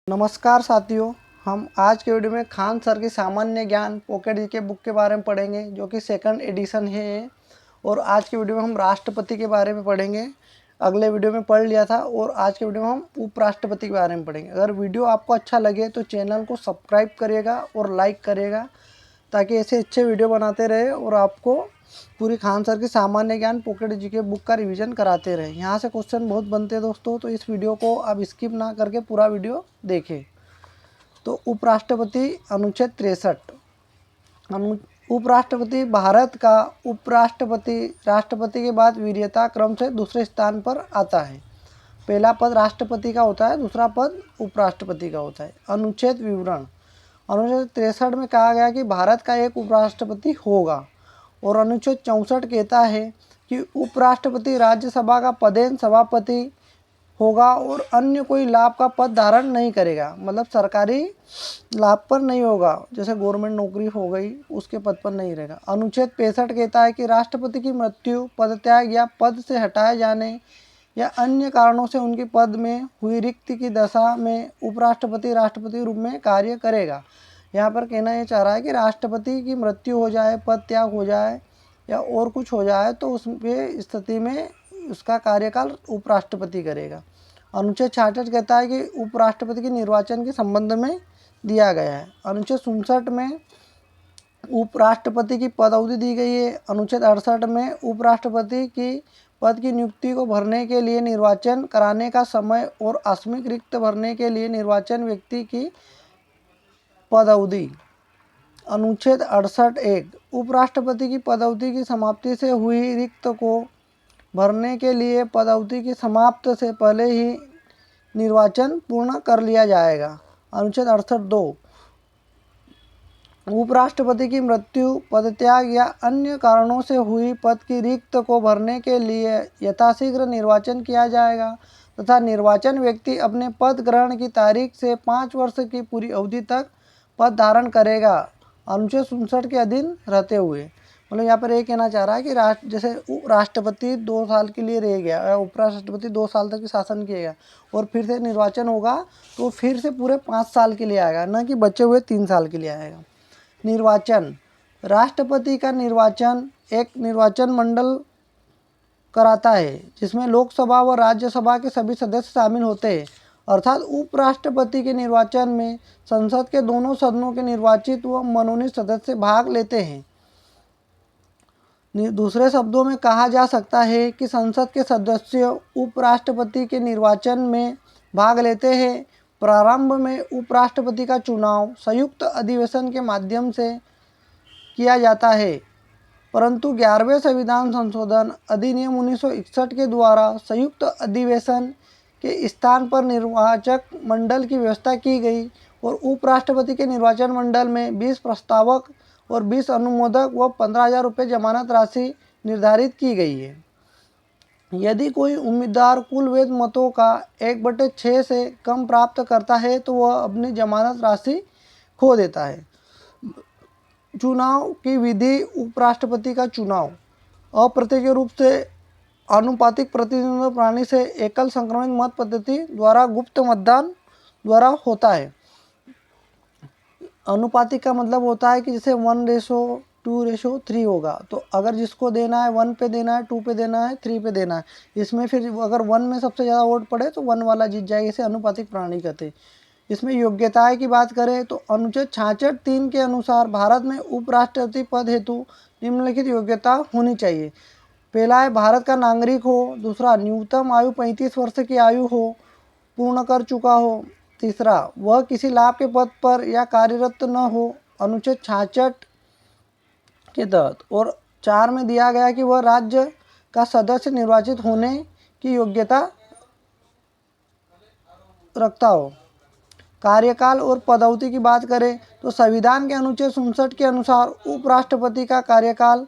नमस्कार साथियों, हम आज के वीडियो में खान सर की सामान्य ज्ञान पॉकेट जीके बुक के बारे में पढ़ेंगे जो कि सेकंड एडिशन है। और आज के वीडियो में हम राष्ट्रपति के बारे में पढ़ेंगे। अगले वीडियो में पढ़ लिया था और आज के वीडियो में हम उपराष्ट्रपति के बारे में पढ़ेंगे। अगर वीडियो आपको अच्छा लगे तो चैनल को सब्सक्राइब करिएगा और लाइक करिएगा ताकि ऐसे अच्छे वीडियो बनाते रहे और आपको पूरी खान सर की सामान्य ज्ञान पॉकेट जीके बुक का रिवीजन कराते रहे। यहाँ से क्वेश्चन बहुत बनते हैं दोस्तों, तो इस वीडियो को आप स्किप ना करके पूरा वीडियो देखें। तो उपराष्ट्रपति अनुच्छेद 63। उपराष्ट्रपति भारत का उपराष्ट्रपति राष्ट्रपति के बाद वरीयता क्रम से दूसरे स्थान पर आता है। पहला पद राष्ट्रपति का होता है, दूसरा पद उपराष्ट्रपति का होता है। अनुच्छेद विवरण अनुच्छेद 63 में कहा गया कि भारत का एक उपराष्ट्रपति होगा। और अनुच्छेद 64 कहता है कि उपराष्ट्रपति राज्यसभा का पदेन सभापति होगा और अन्य कोई लाभ का पद धारण नहीं करेगा, मतलब सरकारी लाभ पर नहीं होगा, जैसे गवर्नमेंट नौकरी हो गई उसके पद पर नहीं रहेगा। अनुच्छेद 65 कहता है कि राष्ट्रपति की मृत्यु, पदत्याग या पद से हटाए जाने या अन्य कारणों से उनके पद में हुई रिक्ति की दशा में उपराष्ट्रपति राष्ट्रपति के रूप में कार्य करेगा। यहाँ पर कहना ये चाह रहा है कि राष्ट्रपति की मृत्यु हो जाए, पद त्याग हो जाए या और कुछ हो जाए तो उसके स्थिति में उसका कार्यकाल उपराष्ट्रपति करेगा। अनुच्छेद 66 कहता है कि उपराष्ट्रपति के निर्वाचन के संबंध में दिया गया है। अनुच्छेद 67 में उपराष्ट्रपति की पदअवधि दी गई है। अनुच्छेद 68 में उपराष्ट्रपति की पद की नियुक्ति को भरने के लिए निर्वाचन कराने का समय और आकस्मिक रिक्त भरने के लिए निर्वाचन व्यक्ति की पदअवधि। अनुच्छेद 68(1) उपराष्ट्रपति की पदअवधि की समाप्ति से हुई रिक्त को भरने के लिए पदअवधि की समाप्ति से पहले ही निर्वाचन पूर्ण कर लिया जाएगा। अनुच्छेद 68(2) उपराष्ट्रपति की मृत्यु, पदत्याग या अन्य कारणों से हुई पद की रिक्त को भरने के लिए यथाशीघ्र निर्वाचन किया जाएगा तथा निर्वाचन व्यक्ति अपने पद ग्रहण की तारीख से 5 वर्ष की पूरी अवधि तक पद धारण करेगा, अनुच्छेद 67 के अधीन रहते हुए। मतलब यहाँ पर ये कहना चाह रहा है कि जैसे राष्ट्रपति 2 साल के लिए रह गया, उपराष्ट्रपति 2 साल तक शासन किएगा और फिर से निर्वाचन होगा तो फिर से पूरे 5 साल के लिए आएगा, न कि बचे हुए 3 साल के लिए आएगा। निर्वाचन राष्ट्रपति का निर्वाचन एक निर्वाचन मंडल कराता है जिसमें लोकसभा व राज्यसभा के सभी सदस्य शामिल होते हैं। अर्थात उपराष्ट्रपति के निर्वाचन में संसद के दोनों सदनों के निर्वाचित व मनोनीत सदस्य भाग लेते हैं। दूसरे शब्दों में कहा जा सकता है कि संसद के सदस्य उपराष्ट्रपति के निर्वाचन में भाग लेते हैं। प्रारंभ में उपराष्ट्रपति का चुनाव संयुक्त अधिवेशन के माध्यम से किया जाता है, परंतु 11वें संविधान संशोधन अधिनियम 1961 के द्वारा संयुक्त अधिवेशन के स्थान पर निर्वाचक मंडल की व्यवस्था की गई और उपराष्ट्रपति के निर्वाचन मंडल में 20 प्रस्तावक और 20 अनुमोदक व 15,000 रुपये जमानत राशि निर्धारित की गई है। यदि कोई उम्मीदवार कुल वैध मतों का 1/6 से कम प्राप्त करता है तो वह अपनी जमानत राशि खो देता है। चुनाव की विधि उपराष्ट्रपति का चुनाव अप्रत्यक्ष रूप से आनुपातिक प्रतिनिधित्व प्रणाली से एकल संक्रमित मत पद्धति द्वारा गुप्त मतदान द्वारा होता है। अनुपातिक का मतलब होता है कि जैसे 1:2:3 होगा, तो अगर जिसको देना है 1 पे देना है, 2 पे देना है, 3 पे देना है, इसमें फिर अगर 1 में सबसे ज़्यादा वोट पड़े तो 1 वाला जीत जाएगा। इसे अनुपातिक प्रणाली कहते हैं। इसमें योग्यताएं की बात करें तो अनुच्छेद 66(3) के अनुसार भारत में उपराष्ट्रपति पद हेतु निम्नलिखित योग्यता होनी चाहिए। पहला है भारत का नागरिक हो, दूसरा न्यूनतम आयु 35 वर्ष की आयु हो, पूर्ण कर चुका हो, तीसरा वह किसी लाभ के पद पर या कार्यरत न हो अनुच्छेद 66 के तहत, और 4 में दिया गया कि वह राज्य का सदस्य निर्वाचित होने की योग्यता रखता हो। कार्यकाल और पदोन्नति की बात करें तो संविधान के अनुच्छेद 67 के अनुसार उपराष्ट्रपति का कार्यकाल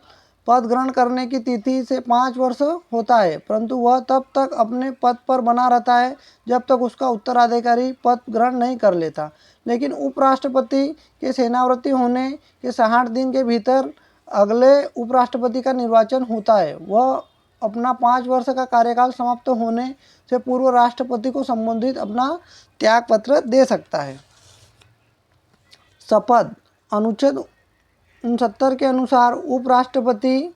पद ग्रहण करने की तिथि से 5 वर्ष होता है, परंतु वह तब तक अपने पद पर बना रहता है जब तक उसका उत्तराधिकारी पद ग्रहण नहीं कर लेता। लेकिन उपराष्ट्रपति के सेवानिवृत्ति होने के 60 दिन के भीतर अगले उपराष्ट्रपति का निर्वाचन होता है। वह अपना 5 वर्ष का कार्यकाल समाप्त होने से पूर्व राष्ट्रपति को संबंधित अपना त्याग पत्र दे सकता है। शपथ अनुच्छेद 69 के अनुसार उपराष्ट्रपति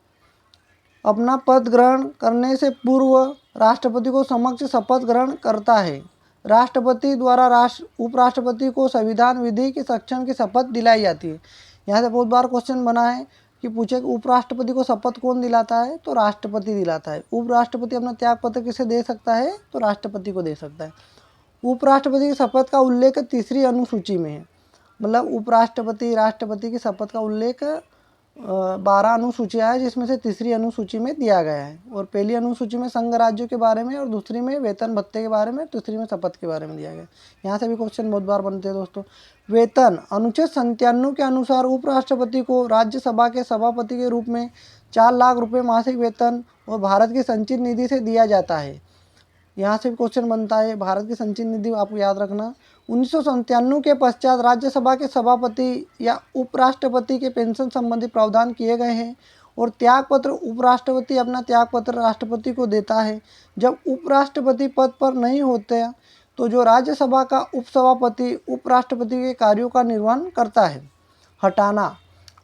अपना पद ग्रहण करने से पूर्व राष्ट्रपति को समक्ष शपथ ग्रहण करता है। राष्ट्रपति द्वारा उपराष्ट्रपति को संविधान विधि के संरक्षण की शपथ दिलाई जाती है। यहाँ से बहुत बार क्वेश्चन बना है कि पूछे कि उपराष्ट्रपति को शपथ कौन दिलाता है, तो राष्ट्रपति दिलाता है। उपराष्ट्रपति अपना त्याग पत्र किसे दे सकता है, तो राष्ट्रपति को दे सकता है। उपराष्ट्रपति की शपथ का उल्लेख 3री अनुसूची में है। मतलब उपराष्ट्रपति राष्ट्रपति की शपथ का उल्लेख 12 अनुसूचियाँ है, जिसमें से 3री अनुसूची में दिया गया है। और पहली अनुसूची में संघ राज्यों के बारे में, और दूसरी में वेतन भत्ते के बारे में, तीसरी में शपथ के बारे में दिया गया है। यहाँ से भी क्वेश्चन बहुत बार बनते हैं दोस्तों। वेतन अनुच्छेद 97 के अनुसार उपराष्ट्रपति को राज्यसभा के सभापति के रूप में 4 लाख रुपये मासिक वेतन और भारत की संचित निधि से दिया जाता है। यहाँ से भी क्वेश्चन बनता है, भारत की संचित निधि आपको याद रखना। 1997 के पश्चात राज्यसभा के सभापति या उपराष्ट्रपति के पेंशन संबंधी प्रावधान किए गए हैं। और त्यागपत्र उपराष्ट्रपति अपना त्यागपत्र राष्ट्रपति को देता है। जब उपराष्ट्रपति पद पर नहीं होते तो जो राज्यसभा का उपसभापति उपराष्ट्रपति के कार्यों का निर्वहन करता है। हटाना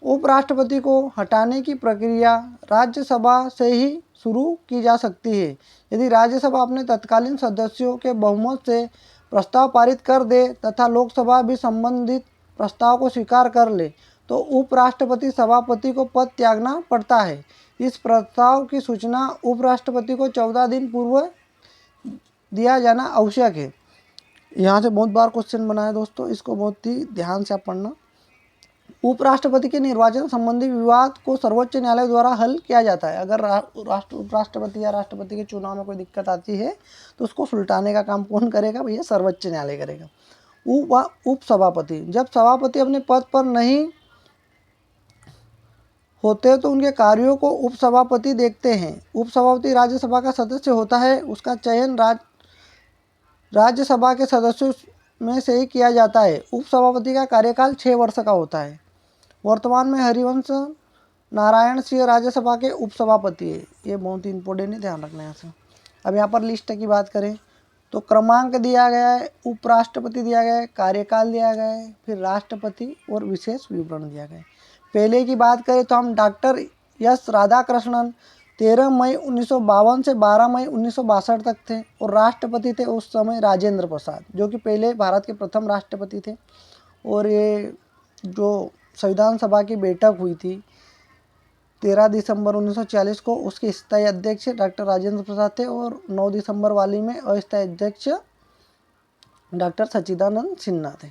उपराष्ट्रपति को हटाने की प्रक्रिया राज्यसभा से ही शुरू की जा सकती है। यदि राज्यसभा अपने तत्कालीन सदस्यों के बहुमत से प्रस्ताव पारित कर दे तथा लोकसभा भी संबंधित प्रस्ताव को स्वीकार कर ले तो उपराष्ट्रपति सभापति को पद त्यागना पड़ता है। इस प्रस्ताव की सूचना उपराष्ट्रपति को 14 दिन पूर्व दिया जाना आवश्यक है। यहाँ से बहुत बार क्वेश्चन बना है दोस्तों, इसको बहुत ही ध्यान से आप पढ़ना। उपराष्ट्रपति के निर्वाचन संबंधी विवाद को सर्वोच्च न्यायालय द्वारा हल किया जाता है। अगर उपराष्ट्रपति या राष्ट्रपति के चुनाव में कोई दिक्कत आती है तो उसको सुलटाने का काम कौन करेगा, भैया सर्वोच्च न्यायालय करेगा। उपसभापति जब सभापति अपने पद पर नहीं होते तो उनके कार्यों को उपसभापति देखते हैं। उपसभापति राज्यसभा का सदस्य होता है। उसका चयन राज्यसभा के सदस्यों में से ही किया जाता है। उपसभापति का कार्यकाल 6 वर्ष का होता है। वर्तमान में हरिवंश नारायण सिंह राज्यसभा के उपसभापति है। ये बहुत ही इंपॉर्टेंट है, ध्यान रखना यहाँ से। अब यहाँ पर लिस्ट की बात करें तो क्रमांक दिया गया है, उपराष्ट्रपति दिया गया है, कार्यकाल दिया गया है, फिर राष्ट्रपति और विशेष विवरण दिया गया है। पहले की बात करें तो हम डॉक्टर एस राधाकृष्णन 13 मई 1952 से 12 मई 1962 तक थे। और राष्ट्रपति थे उस समय राजेंद्र प्रसाद, जो कि पहले भारत के प्रथम राष्ट्रपति थे। और ये जो संविधान सभा की बैठक हुई थी 13 दिसंबर 1940 को, उसके स्थायी अध्यक्ष डॉक्टर राजेंद्र प्रसाद थे। और 9 दिसंबर वाली में अस्थायी अध्यक्ष डॉक्टर सच्चिदानंद सिन्हा थे।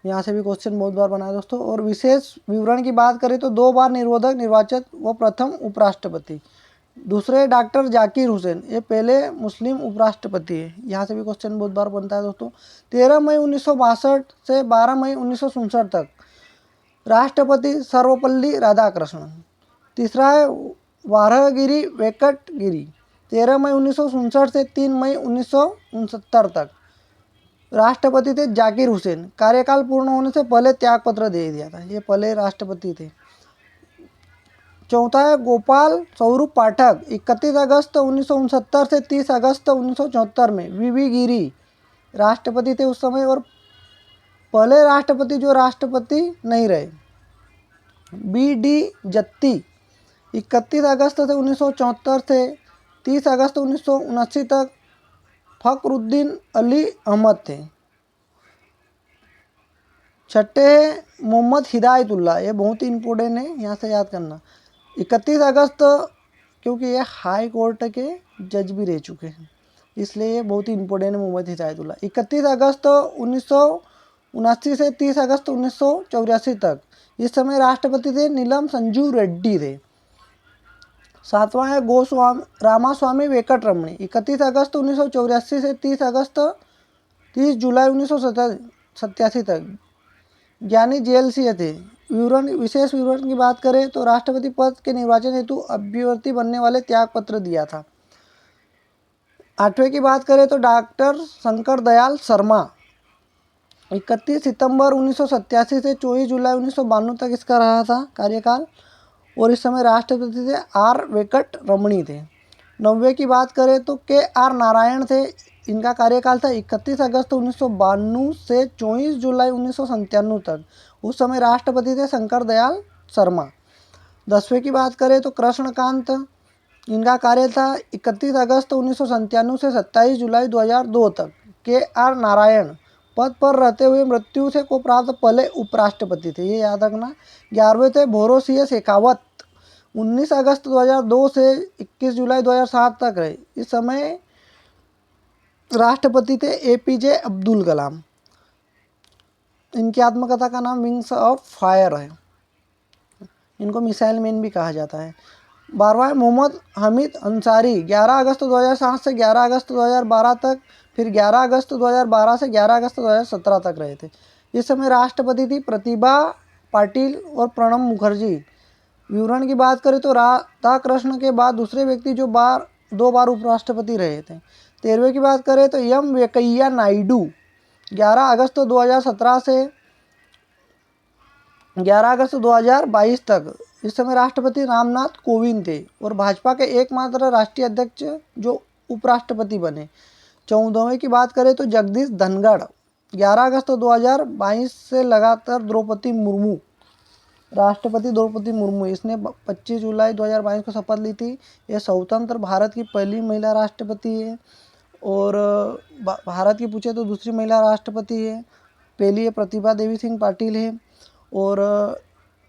यहाँ से भी क्वेश्चन बहुत बार बनाया दोस्तों। और विशेष विवरण की बात करें तो 2 बार निरोधक निर्वाचित व प्रथम उपराष्ट्रपति। दूसरे डॉक्टर जाकिर हुसैन, ये पहले मुस्लिम उपराष्ट्रपति है। यहाँ से भी क्वेश्चन बहुत बार बनता है दोस्तों। 13 मई 1962 से 12 मई 1967 तक राष्ट्रपति सर्वपल्ली राधाकृष्णन। तीसरा है वारहगिरी वेंकटगिरी, 13 मई 1967 से 3 मई 1969 तक राष्ट्रपति थे जाकिर हुसैन। कार्यकाल पूर्ण होने से पहले त्यागपत्र दे दिया था, ये पहले राष्ट्रपति थे। चौथा है गोपाल स्वरूप पाठक, 31 अगस्त 1969 से 30 अगस्त 1974 में वीवी गिरी राष्ट्रपति थे उस समय, और पहले राष्ट्रपति जो राष्ट्रपति नहीं रहे। BD जत्ती 31 अगस्त से 1974 से 30 अगस्त 1979 तक फखरुद्दीन अली अहमद थे। छठे है मोहम्मद हिदायतुल्लाह, ये बहुत ही इंपॉर्टेंट है, यहाँ से याद करना। 31 अगस्त, क्योंकि ये हाई कोर्ट के जज भी रह चुके हैं, इसलिए ये बहुत ही इंपॉर्टेंट है मोहम्मद हिदायतुल्लाह। 31 अगस्त 1979 से 30 अगस्त 1984 तक इस समय राष्ट्रपति थे नीलम संजू रेड्डी थे। 7वां है रामास्वामी वेंकटरमणी, 31 अगस्त 1984 से 30 जुलाई 1987 तक ज्ञानी JLC थे। विवरण विशेष विवरण की बात करें तो राष्ट्रपति पद के निर्वाचन हेतु अभ्यर्थी बनने वाले त्यागपत्र दिया था। 8वें की बात करें तो डॉक्टर शंकर दयाल शर्मा, 31 सितंबर 1987 से 24 जुलाई 1992 तक इसका रहा था कार्यकाल। और इस समय राष्ट्रपति थे R वेंकट रमणी थे। 90 की बात करें तो KR नारायण थे। इनका कार्यकाल था 31 अगस्त 1992 से 24 जुलाई 1997 तक। उस समय राष्ट्रपति थे शंकर दयाल शर्मा। 10वें की बात करें तो कृष्णकांत, इनका कार्य था 31 अगस्त 1997 से 27 जुलाई 2002 तक। KR नारायण पद पर रहते हुए मृत्यु से को प्राप्त पहले उपराष्ट्रपति थे, ये याद रखना। 11वें थे बोरोसिया शेखावत, 19 अगस्त 2002 से 21 जुलाई 2007 तक रहे। इस समय राष्ट्रपति थे APJ अब्दुल कलाम। इनकी आत्मकथा का नाम विंग्स ऑफ फायर है। इनको मिसाइल मैन भी कहा जाता है। 12वां मोहम्मद हमीद अंसारी, 11 अगस्त 2007 से 11 अगस्त 2012 तक, फिर 11 अगस्त 2012 से 11 अगस्त 2017 तक रहे थे। इस समय राष्ट्रपति थी प्रतिभा पाटिल और प्रणब मुखर्जी। विवरण की बात करें तो राधाकृष्ण के बाद दूसरे व्यक्ति जो दो बार उपराष्ट्रपति रहे थे। 13वें की बात करें तो एम वेंकैया नायडू, 11 अगस्त 2017 से 11 अगस्त 2022 तक। इस समय राष्ट्रपति रामनाथ कोविंद थे और भाजपा के एकमात्र राष्ट्रीय अध्यक्ष जो उपराष्ट्रपति बने। 14वें की बात करें तो जगदीश धनखड़, 11 अगस्त 2022 से लगातार द्रौपदी मुर्मू, राष्ट्रपति द्रौपदी मुर्मू, इसने 25 जुलाई 2022 को शपथ ली थी। ये स्वतंत्र भारत की पहली महिला राष्ट्रपति है और भारत की पूछे तो दूसरी महिला राष्ट्रपति है। पहली है प्रतिभा देवी सिंह पाटिल है और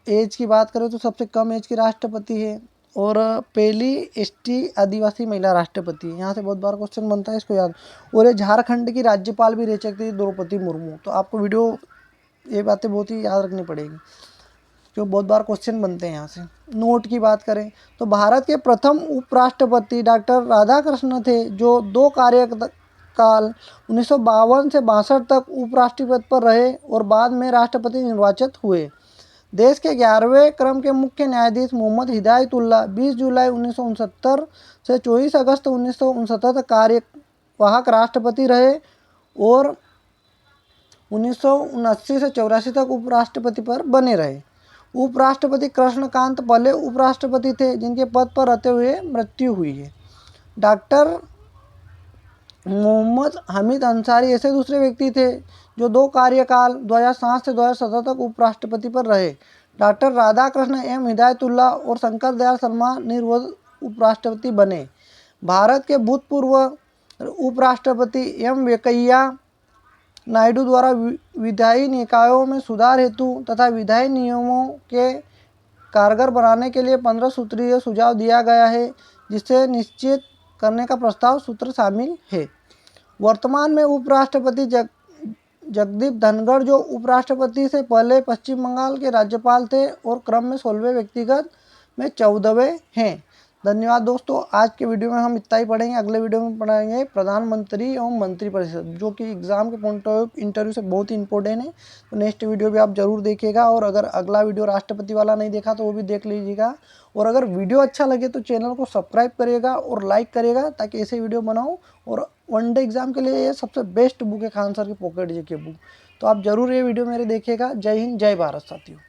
एज की बात करें तो सबसे कम एज की राष्ट्रपति है और पहली ST आदिवासी महिला राष्ट्रपति है। यहाँ से बहुत बार क्वेश्चन बनता है, इसको याद। और ये झारखंड की राज्यपाल भी रह सकती है द्रौपदी मुर्मू। तो आपको वीडियो ये बातें बहुत ही याद रखनी पड़ेगी, जो बहुत बार क्वेश्चन बनते हैं यहाँ से। नोट की बात करें तो भारत के प्रथम उपराष्ट्रपति डॉक्टर राधाकृष्ण थे, जो 2 कार्यकाल 1952 से 62 तक उपराष्ट्रपति पर रहे और बाद में राष्ट्रपति निर्वाचित हुए। देश के 11वें क्रम के मुख्य न्यायाधीश मोहम्मद हिदायतुल्लाह 20 जुलाई 1969 से 24 अगस्त 1969 तक कार्यवाहक राष्ट्रपति रहे और 1979 से 84 तक उपराष्ट्रपति पर बने रहे। उपराष्ट्रपति कृष्णकांत पहले उपराष्ट्रपति थे जिनके पद पर रहते हुए मृत्यु हुई है। डॉक्टर मोहम्मद हमीद अंसारी ऐसे दूसरे व्यक्ति थे जो 2 कार्यकाल 2007 से 2017 तक उपराष्ट्रपति पर रहे। डॉक्टर राधाकृष्ण एम हिदायतुल्लाह और शंकर दयाल शर्मा निर्विरोध उपराष्ट्रपति बने। भारत के भूतपूर्व उपराष्ट्रपति एम वेंकैया नायडू द्वारा विधायी निकायों में सुधार हेतु तथा विधायी नियमों के कारगर बनाने के लिए 15 सूत्रीय सुझाव दिया गया है, जिसे निश्चित करने का प्रस्ताव सूत्र शामिल है। वर्तमान में उपराष्ट्रपति जगदीप धनखड़ जो उपराष्ट्रपति से पहले पश्चिम बंगाल के राज्यपाल थे और क्रम में 16वें, व्यक्तिगत में 14वें हैं। धन्यवाद दोस्तों, आज के वीडियो में हम इतना ही पढ़ेंगे। अगले वीडियो में पढ़ाएंगे प्रधानमंत्री एवं मंत्रिपरिषद, जो कि एग्जाम के पॉइंट ऑफ इंटरव्यू से बहुत ही इंपॉर्टेंट है। तो नेक्स्ट वीडियो भी आप जरूर देखिएगा और अगर अगला वीडियो राष्ट्रपति वाला नहीं देखा तो वो भी देख लीजिएगा। और अगर वीडियो अच्छा लगे तो चैनल को सब्सक्राइब करिएगा और लाइक करिएगा ताकि ऐसे वीडियो बनाऊँ। और वनडे एग्जाम के लिए ये सबसे बेस्ट बुक है खान सर की पॉकेट जीके बुक। तो आप जरूर ये वीडियो मेरे देखिएगा। जय हिंद, जय भारत साथियों।